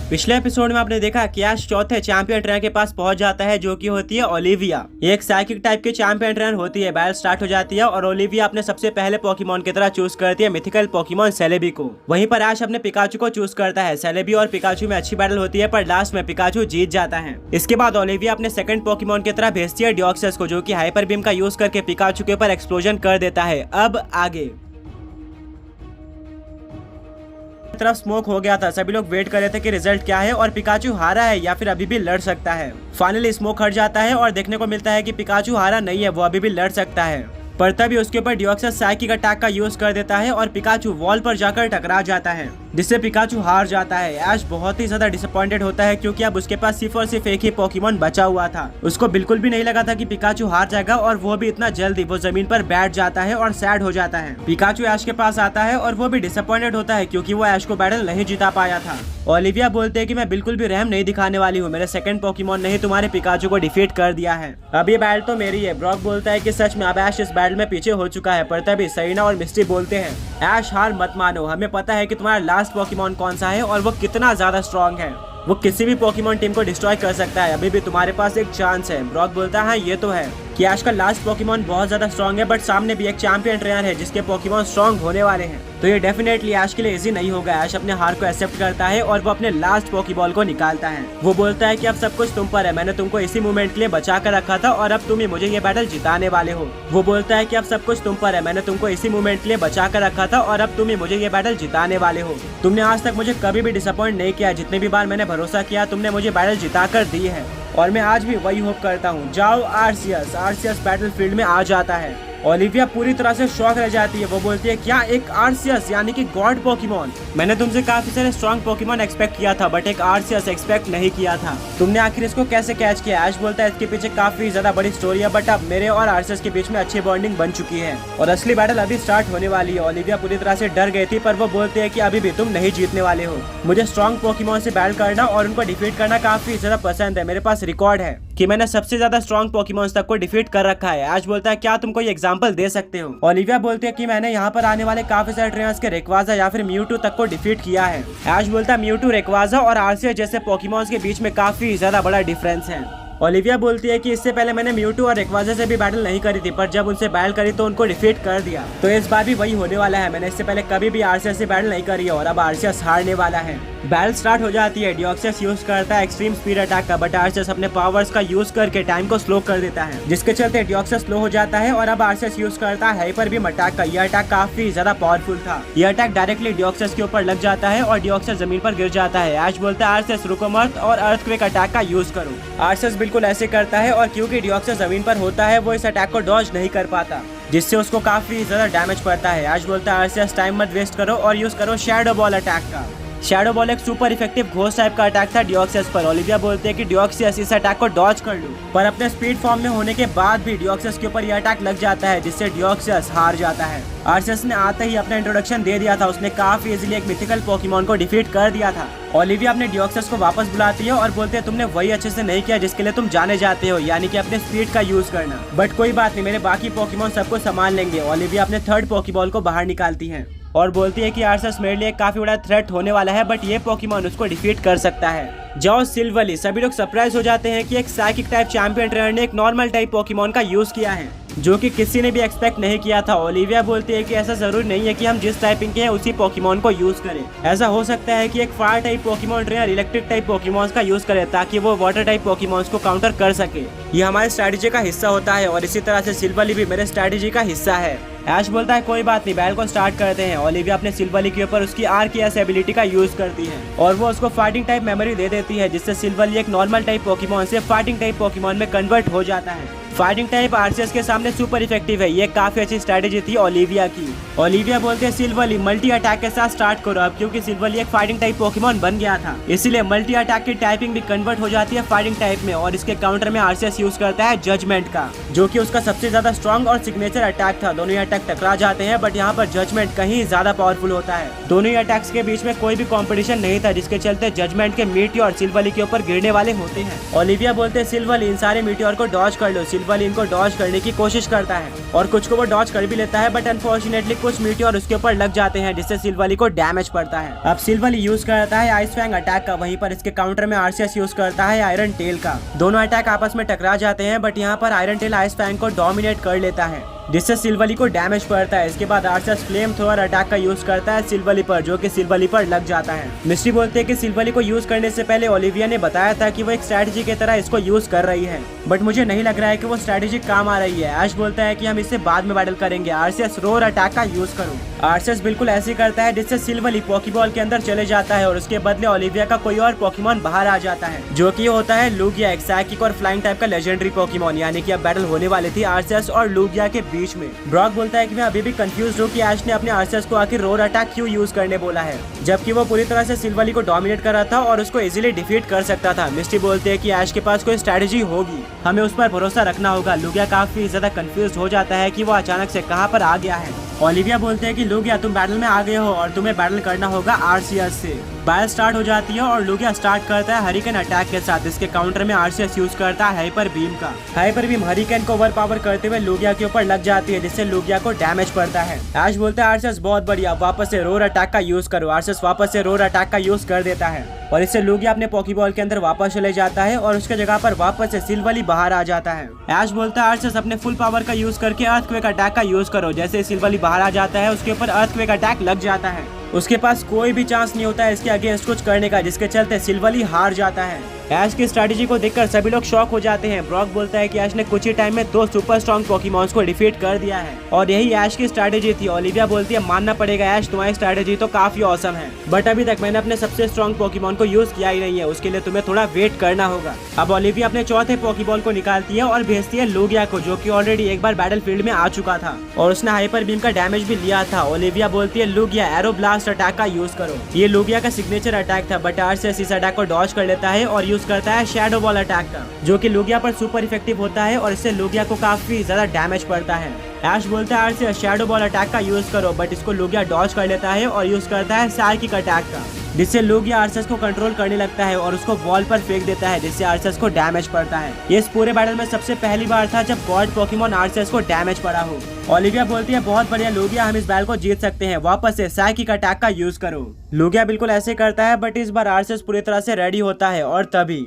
पिछले एपिसोड में आपने देखा कि ऐश चौथे चैंपियन ट्रेनर के पास पहुंच जाता है, जो कि होती है ओलिविया। ये एक साइकिक टाइप की चैंपियन ट्रेनर होती है। बैटल स्टार्ट हो जाती है और ओलिविया अपने सबसे पहले पोकेमॉन की तरह चूज करती है मिथिकल पोकेमॉन सेलेबी को। वहीं पर ऐश अपने पिकाचू को चूज करता है। सेलेबी और पिकाचू में अच्छी बैटल होती है, पर लास्ट में पिकाचू जीत जाता है। इसके बाद ओलिविया अपने सेकंड पोकेमॉन की तरह भेजती है डियोक्सस को, जो कि हाइपर बीम का यूज करके पिकाचू के ऊपर एक्सप्लोजन कर देता है। अब आगे तरफ स्मोक हो गया था। सभी लोग वेट कर रहे थे कि रिजल्ट क्या है और पिकाचू हारा है या फिर अभी भी लड़ सकता है। फाइनली स्मोक हट जाता है और देखने को मिलता है कि पिकाचू हारा नहीं है, वो अभी भी लड़ सकता है। पर तभी उसके ऊपर डियोक्सस साइकिक अटैक का यूज कर देता है और पिकाचू वॉल पर जाकर टकरा जाता है, जिससे पिकाचू हार जाता है। ऐश बहुत ही ज्यादा डिसअपॉइंटेड होता है, क्योंकि अब उसके पास सिर्फ और सिर्फ एक ही पोकेमॉन बचा हुआ था। उसको बिल्कुल भी नहीं लगा था कि पिकाचू हार जाएगा, और वो भी इतना जल्दी। वो जमीन पर बैठ जाता है और सैड हो जाता है। पिकाचू ऐश के पास आता है और वो भी डिसअपॉइंटेड होता है, क्योंकि वो ऐश को बैटल नहीं जिता पाया था। ओलिविया बोलते हैं कि मैं बिल्कुल भी रहम नहीं दिखाने वाली हूँ, मेरे सेकंड पोकेमॉन ने ही तुम्हारे पिकाचू को डिफीट कर दिया है। अब ये बैटल तो मेरी है। ब्रॉक बोलता है कि सच में अब ऐश इस बैटल में पीछे हो चुका है, पर तभी सरीना और मिस्टी बोलते हैं ऐश हार मत मानो, हमें पता है कि तुम्हारा लास्ट पोकेमॉन कौन सा है और वो कितना ज्यादा स्ट्रॉन्ग है। वो किसी भी पोकेमॉन टीम को डिस्ट्रॉय कर सकता है, अभी भी तुम्हारे पास एक चांस है। ब्रॉक बोलता है ये तो है कि ऐश का लास्ट पोकेमॉन बहुत ज्यादा स्ट्रॉन्ग है, बट सामने भी एक चैंपियन ट्रेनर है जिसके पोकेमॉन स्ट्रॉन्ग होने वाले हैं, तो ये डेफिनेटली ऐश के लिए इजी नहीं होगा। ऐश अपने हार को एक्सेप्ट करता है और वो अपने लास्ट पोकेबॉल को निकालता है। वो बोलता है कि अब सब कुछ तुम पर है, मैंने तुमको इसी मूवमेंट के लिए बचा कर रखा था और अब तुम ही मुझे ये बैटल जिताने वाले हो। वो बोलता है कि अब सब कुछ तुम पर है, मैंने तुमको इसी मूवमेंट के लिए बचा कर रखा था और अब तुम ही मुझे ये बैटल जिताने वाले हो। तुमने आज तक मुझे कभी भी डिसअपॉइंट नहीं किया, जितनी भी बार मैंने भरोसा किया तुमने मुझे बैटल जिता कर दी है, और मैं आज भी वही होप करता हूँ। जाओ आर्सियस। आर्सियस बैटल फील्ड में आ जाता है। ओलिविया पूरी तरह से शॉक रह जाती है। वो बोलती है क्या एक आर्सियस यानी कि गॉड पोकेमॉन? मैंने तुमसे काफी सारे स्ट्रॉन्ग पोकेमॉन एक्सपेक्ट किया था, बट एक आर्सियस एक्सपेक्ट नहीं किया था। तुमने आखिर इसको कैसे कैच किया? ऐश बोलता है इसके पीछे काफी ज्यादा बड़ी स्टोरी है, बट अब मेरे और आर्सियस के बीच में अच्छी बॉन्डिंग बन चुकी है और असली बैटल अभी स्टार्ट होने वाली है। ओलिविया पूरी तरह से डर गई थी, पर वो बोलते है कि अभी भी तुम नहीं जीतने वाले हो। मुझे स्ट्रॉन्ग पोकेमॉन से बैटल करना और उनको डिफीट करना काफी ज्यादा पसंद है। मेरे पास रिकॉर्ड है कि मैंने सबसे ज्यादा स्ट्रॉन्ग पोकेमॉन्स तक को डिफीट कर रखा है। ऐश बोलता है क्या तुम कोई एग्जांपल दे सकते हो? ओलिविया बोलती है कि मैंने यहाँ पर आने वाले काफी सारे ट्रेनर्स के रेक्वाजा या फिर म्यूटू तक को डिफीट किया है। ऐश बोलता है म्यूटू, रेक्वाजा और आर्सियस जैसे पोकेमॉन्स के बीच में काफी ज्यादा बड़ा डिफरेंस है। ओलिविया बोलती है कि इससे पहले मैंने म्यूटू और रेक्वाजा से भी बैटल नहीं करी थी, पर जब उनसे बैटल करी तो उनको डिफीट कर दिया, तो इस बार भी वही होने वाला है। मैंने इससे पहले कभी भी आर्सियस से बैटल नहीं करी और अब आर्सियस हारने वाला है। बैटल स्टार्ट हो जाती है। डियोक्सस यूज करता है एक्सट्रीम स्पीड अटैक का, बट आर्सियस अपने पावर्स का यूज करके टाइम को स्लो कर देता है, जिसके चलते डियोक्सस स्लो हो जाता है और अब आर्सियस यूज करता है हाइपर बीम अटैक का। यह अटैक काफी ज्यादा पावरफुल था। यह अटैक डायरेक्टली डियोक्सस के ऊपर लग जाता है और डियोक्सस जमीन पर गिर जाता है। ऐश बोलता है आर्सियस रुको मत और अर्थक्वेक अटैक का यूज करो। आर्सियस बिल्कुल ऐसे करता है और क्योंकि डियोक्सस जमीन पर होता है वो इस अटैक को डॉज नहीं कर पाता, जिससे उसको काफी ज्यादा डैमेज पड़ता है। ऐश बोलता है आर्सियस टाइम मत वेस्ट करो और यूज करो शैडो बॉल अटैक का। शैडो बॉल एक सुपर इफेक्टिव घोस्ट टाइप का अटैक था डियोक्सस पर। ओलिविया बोलते हैं कि डियोक्सस इस अटैक को डॉज कर लो, पर अपने स्पीड फॉर्म में होने के बाद भी डियोक्सस के ऊपर यह अटैक लग जाता है, जिससे डियोक्सस हार जाता है। आर्सियस ने आते ही अपना इंट्रोडक्शन दे दिया था। उसने काफी इजीली एक मिथिकल पोकेमॉन को डिफीट कर दिया था। ओलिविया अपने डियोक्सस को वापस बुलाती है और बोलते हैं तुमने वही अच्छे से नहीं किया जिसके लिए तुम जाने जाते हो, यानी कि अपने स्पीड का यूज करना। बट कोई बात नहीं, मेरे बाकी पोकेमॉन सबको संभाल लेंगे। ओलिविया अपने थर्ड पोकेबॉल को बाहर निकालती है और बोलती है कि आर्सियस मेरे लिए काफी बड़ा थ्रेट होने वाला है, बट ये पोकेमॉन उसको डिफीट कर सकता है। जाओ सिल्वली। सभी लोग सरप्राइज हो जाते हैं कि एक साइकिक टाइप चैंपियन ट्रेनर ने एक नॉर्मल टाइप पोकेमॉन का यूज किया है, जो कि किसी ने भी एक्सपेक्ट नहीं किया था। ओलिविया बोलती है कि ऐसा जरूरी नहीं है कि हम जिस टाइपिंग के हैं उसी पोकेमॉन को यूज करें। ऐसा हो सकता है कि एक fire type Pokemon trainer electric type Pokémons का यूज करे, ताकि वो वाटर टाइप पोकेमॉन्स को काउंटर कर सके। ये हमारे स्ट्रेटेजी का हिस्सा होता है और इसी तरह से सिल्वली भी मेरे स्ट्रेटेजी का हिस्सा है। ऐश बोलता है कोई बात नहीं, बैटल को स्टार्ट करते हैं। ओलिविया अपने सिल्वली के ऊपर उसकी आरकेएस एबिलिटी का यूज करती है और वो उसको फाइटिंग टाइप मेमोरी दे देती है, जिससे सिल्वली एक नॉर्मल टाइप पोकेमॉन से फाइटिंग टाइप पोकेमॉन में कन्वर्ट हो जाता है। फाइटिंग टाइप आर्सियस के सामने सुपर इफेक्टिव है। ये काफी अच्छी स्ट्रेटेजी थी ओलिविया की। ओलिविया बोलते हैं सिल्वली मल्टी अटैक के साथ स्टार्ट करो अब, क्योंकि सिल्वली एक फाइटिंग टाइप पोकेमॉन बन गया था, इसीलिए मल्टी अटैक की टाइपिंग भी कन्वर्ट हो जाती है फाइटिंग टाइप में। और इसके काउंटर में आर्सियस यूज करता है जजमेंट का, जो कि उसका सबसे ज्यादा स्ट्रॉन्ग और सिग्नेचर अटैक था। दोनों ही अटैक टकरा जाते हैं, बट यहाँ पर जजमेंट कहीं ज्यादा पावरफुल होता है। दोनों ही अटैक्स के बीच में कोई भी कॉम्पिटिशन नहीं था, जिसके चलते जजमेंट के मीटियोर सिल्वली के ऊपर गिरने वाले होते हैं। ओलिविया बोलते हैं सिल्वली इन सारे मीटियोर को डॉज कर लो। सिल्वली इनको डॉज करने की कोशिश करता है और कुछ को वो डॉज कर भी लेता है, बट अनफॉर्चुनेटली कुछ मीटियोर उसके ऊपर लग जाते हैं जिससे सिल्वली को डैमेज पड़ता है। अब सिल्वली यूज करता है आइस फैंग अटैक का, वहीं पर इसके काउंटर में आरसीएस यूज करता है आयरन टेल का। दोनों अटैक आपस में टकरा जाते हैं, बट यहाँ पर आयरन टेल आइस फैंग को डोमिनेट कर लेता है जिससे सिल्वली को डैमेज पड़ता है। इसके बाद आरसीएस फ्लेम थ्रोअर अटैक का यूज करता है सिल्वली पर, जो कि सिल्वली पर लग जाता है। मिस्ट्री बोलते हैं कि सिल्वली को यूज करने से पहले ओलिविया ने बताया था कि वो एक स्ट्रेटजी की तरह इसको यूज कर रही है, बट मुझे नहीं लग रहा है कि वो स्ट्रेटजी काम आ रही है। ऐश बोलता है कि हम इससे बाद में बैटल करेंगे, आरसीएस रोर अटैक का यूज करो। आरसीएस बिल्कुल ऐसे करता है जिससे सिल्वली पोकेबॉल के अंदर चले जाता है और उसके बदले ओलिविया का कोई और पोकेमॉन बाहर आ जाता है, जो कि होता है लूगिया, एक साइकिक और फ्लाइंग टाइप का लेजेंडरी पोकेमॉन। यानी कि अब बैटल होने वाली थी आरसीएस और लूगिया के बीच में। ब्रॉक बोलता है कि मैं अभी भी कंफ्यूज हूँ कि ऐश ने अपने आरसीएस को आखिर रोर अटैक क्यों यूज करने बोला है, जबकि वो पूरी तरह से सिल्वली को डोमिनेट कर रहा था और उसको इजीली डिफीट कर सकता था। मिस्टी बोलते हैं कि ऐश के पास कोई स्ट्रेटजी होगी, हमें उस पर भरोसा रखना होगा। लूगिया काफी ज्यादा कंफ्यूज हो जाता है कि वो अचानक से कहाँ पर आ गया है। ओलिविया बोलते हैं कि लूगिया तुम बैटल में आ गए हो और तुम्हें बैटल करना होगा आरसीएस से। बैटल स्टार्ट हो जाती है और लूगिया स्टार्ट करता है हरिकेन अटैक के साथ। इसके काउंटर में आरसीएस यूज करता है हाइपर बीम का। हाइपर बीम हरिकेन को ओवर पावर करते हुए लूगिया के ऊपर लग जाती है जिससे लूगिया को डैमेज पड़ता है। ऐश बोलता है आरसीएस बहुत बढ़िया, वापस से रोर अटैक का यूज करो। आरसीएस वापस से रोर अटैक का यूज कर देता है और इससे लूगिया अपने पोकेबॉल के अंदर वापस चले जाता है और उसके जगह पर वापस से सिल्वली बाहर आ जाता है। ऐश बोलता है आरसीएस अपने फुल पावर का यूज करके अर्थक्वेक अटैक का यूज करो। जैसे सिल्वली बाहर आ जाता है उसके ऊपर अर्थक्वेक अटैक लग जाता है। उसके पास कोई भी चांस नहीं होता है इसके अगेंस्ट कुछ करने का, जिसके चलते सिल्वली हार जाता है। ऐश की स्ट्रेटजी को देखकर सभी लोग शॉक हो जाते हैं। ब्रॉक बोलता है कि ऐश ने कुछ ही टाइम में 2 सुपर स्ट्रॉन्ग पोकेमॉन्स को डिफीट कर दिया है और यही ऐश की स्ट्रेटजी थी। ओलिविया बोलती है मानना पड़ेगा ऐश, तुम्हारी स्ट्रेटजी तो काफी ऑसम है, बट अभी तक मैंने अपने सबसे स्ट्रॉन्ग पोकेमॉन को यूज किया ही नहीं है, उसके लिए तुम्हें थोड़ा वेट करना होगा। अब ओलिविया अपने चौथे पोकेबॉल को निकालती है और भेजती है लूगिया को, जो कि ऑलरेडी एक बार बैटल फील्ड में आ चुका था और उसने हाइपर बीम का डैमेज भी लिया था। ओलिविया बोलती है लूगिया एरो ब्लास्ट अटैक का यूज करो। ये लूगिया का सिग्नेचर अटैक था, बट आरसीएस इस अटैक को डॉज कर लेता है और यूज करता है शैडो बॉल अटैक का, जो कि लूगिया पर सुपर इफेक्टिव होता है और इससे लूगिया को काफी ज्यादा डैमेज पड़ता है। ऐश बोलता है आरसीएस शैडो बॉल अटैक का यूज करो, बट इसको लूगिया डॉज कर लेता है और यूज करता है साइकिक अटैक का, जिससे लूगिया आरसीएस को कंट्रोल करने लगता है और उसको वॉल पर फेंक देता है, जिससे आरसीएस को डैमेज पड़ता है। ये इस पूरे बैटल में सबसे पहली बार था जब गॉड पोकेमॉन आरसीएस को डैमेज पड़ा हो। ओलिविया बोलती है बहुत बढ़िया लूगिया, हम इस बैटल को जीत सकते हैं, वापस से साइकिक अटैक का यूज करो। लूगिया बिल्कुल ऐसे करता है, बट इस बार आरसीएस पूरी तरह से रेडी होता है और तभी